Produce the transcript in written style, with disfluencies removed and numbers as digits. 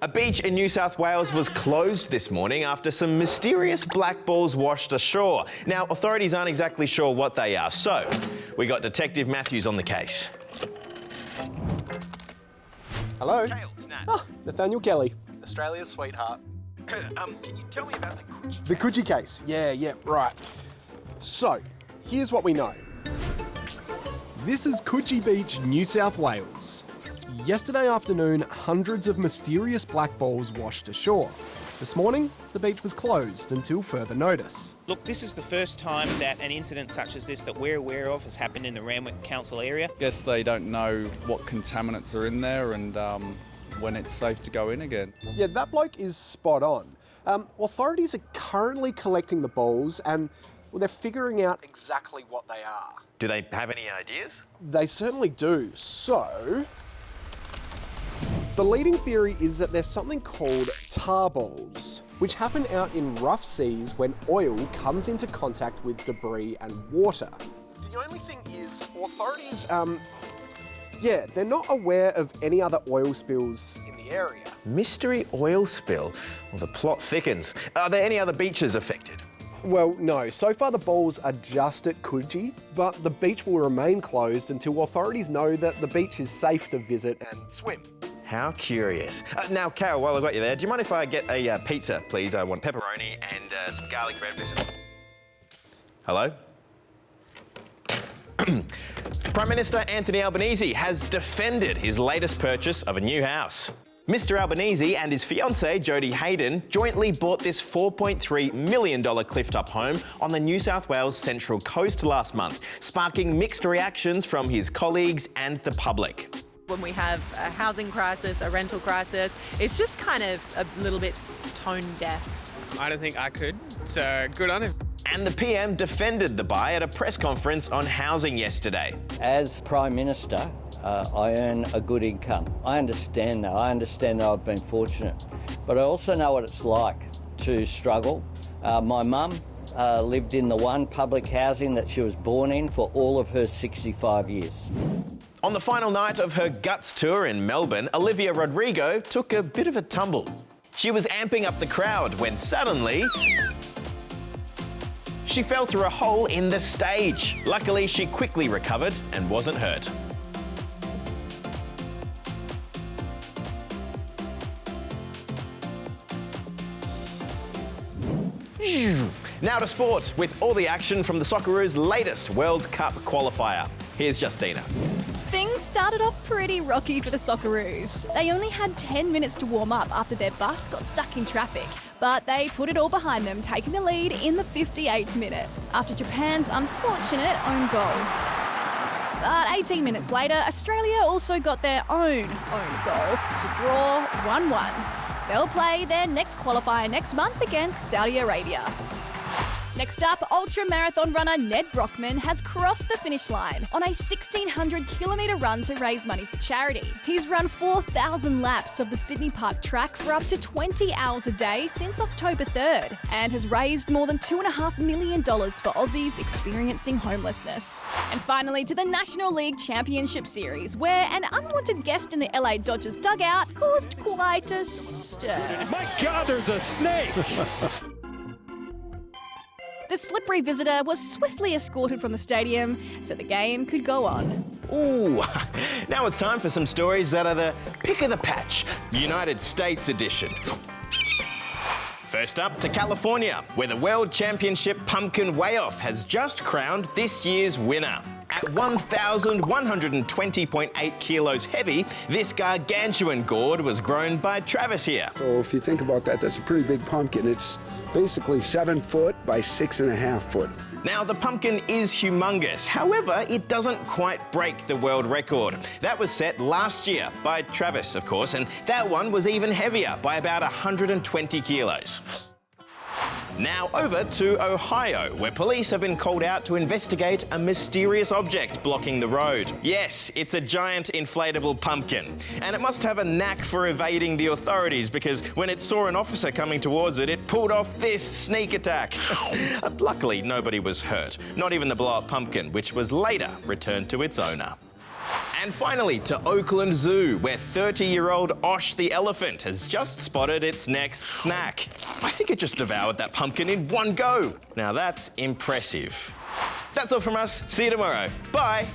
A beach in New South Wales was closed this morning after some mysterious black balls washed ashore. Now, authorities aren't exactly sure what they are, so we got Detective Matthews on the case. Hello. Kale, it's Nat. Nathaniel Kelly, Australia's sweetheart. Can you tell me about the COOGEE'S? The COOGEE case. Yeah, right. So, here's what we know. This is Coogee Beach, New South Wales. Yesterday afternoon, hundreds of mysterious black balls washed ashore. This morning, the beach was closed until further notice. Look, this is the first time that an incident such as this that we're aware of has happened in the Randwick Council area. Guess they don't know what contaminants are in there and when it's safe to go in again. Yeah, that bloke is spot on. Authorities are currently collecting the balls and they're figuring out exactly what they are. Do they have any ideas? They certainly do. So, the leading theory is that there's something called tar balls, which happen out in rough seas when oil comes into contact with debris and water. The only thing is, authorities, they're not aware of any other oil spills in the area. Mystery oil spill? Well, the plot thickens. Are there any other beaches affected? Well, no. So far the balls are just at Coogee, but the beach will remain closed until authorities know that the beach is safe to visit and swim. How curious. Now, Carol, while I've got you there, do you mind if I get a pizza, please? I want pepperoni and some garlic bread. Hello? Prime Minister Anthony Albanese has defended his latest purchase of a new house. Mr Albanese and his fiancé, Jodie Haydon, jointly bought this $4.3 million cliff-top home on the New South Wales Central Coast last month, sparking mixed reactions from his colleagues and the public. When we have a housing crisis, a rental crisis, it's just kind of a little bit tone deaf. I don't think I could, so good on him. And the PM defended the buy at a press conference on housing yesterday. As Prime Minister, I earn a good income. I understand that. I understand that I've been fortunate. But I also know what it's like to struggle. My mum lived in the one public housing that she was born in for all of her 65 years. On the final night of her Guts tour in Melbourne, Olivia Rodrigo took a bit of a tumble. She was amping up the crowd when suddenly she fell through a hole in the stage. Luckily, she quickly recovered and wasn't hurt. Now to sport, with all the action from the Socceroos' latest World Cup qualifier. Here's Justina. Things started off pretty rocky for the Socceroos. They only had 10 minutes to warm up after their bus got stuck in traffic, but they put it all behind them, taking the lead in the 58th minute after Japan's unfortunate own goal. But 18 minutes later, Australia also got their own goal to draw 1-1. They'll play their next qualifier next month against Saudi Arabia. Next up, ultra-marathon runner Ned Brockman has crossed the finish line on a 1,600-kilometre run to raise money for charity. He's run 4,000 laps of the Sydney Park track for up to 20 hours a day since October 3rd and has raised more than $2.5 million for Aussies experiencing homelessness. And finally, to the National League Championship Series, where an unwanted guest in the LA Dodgers dugout caused quite a stir. My God, there's a snake! The slippery visitor was swiftly escorted from the stadium so the game could go on. Ooh, now it's time for some stories that are the pick of the patch, United States edition. First up to California, where the World Championship Pumpkin Weigh-Off has just crowned this year's winner. At 1,120.8 kilos heavy, this gargantuan gourd was grown by Travis here. So if you think about that, that's a pretty big pumpkin. It's basically 7 foot by 6.5 foot. Now, the pumpkin is humongous. However, it doesn't quite break the world record. That was set last year by Travis, of course, and that one was even heavier by about 120 kilos. Now over to Ohio, where police have been called out to investigate a mysterious object blocking the road. Yes, it's a giant inflatable pumpkin, and it must have a knack for evading the authorities because when it saw an officer coming towards it, it pulled off this sneak attack. Luckily, nobody was hurt, not even the blow-up pumpkin, which was later returned to its owner. And finally to Oakland Zoo, where 30-year-old Osh the elephant has just spotted its next snack. I think it just devoured that pumpkin in one go. Now that's impressive. That's all from us. See you tomorrow. Bye.